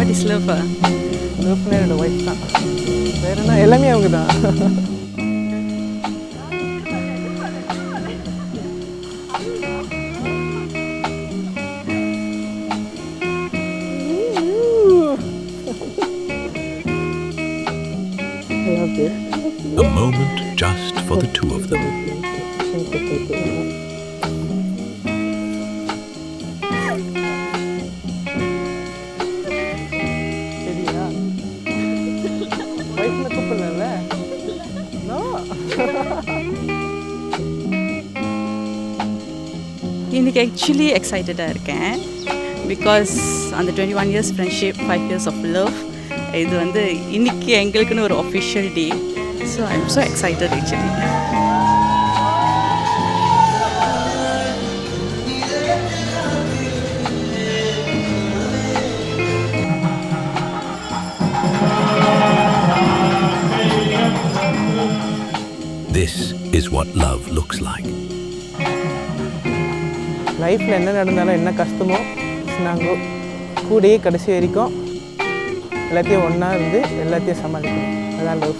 What is love? லவ்னா என்னோட wife தான். வேற என்ன, எல்லாமே அவங்க தான். A moment just for the two of them. சரியா? ஒய்ஃப்ல கூப்பிடல. நோ. இன்னைக்கு ஆக்சுவலி எக்ஸைட்டடாக இருக்கேன் பிகாஸ் அந்த 21 years friendship 5 years of love இது வந்து இன்னைக்கு எங்களுக்குன்னு ஒரு official day. So I am so excited actually. This is what love looks like. லைஃப்பில் என்ன நடந்தாலும் என்ன கஷ்டமோ நாங்கள் கூடயே கடைசி வரைக்கும் எல்லாத்தையும் ஒன்றா இருந்து எல்லாத்தையும் சமாளிக்கணும். அதான் லவ்.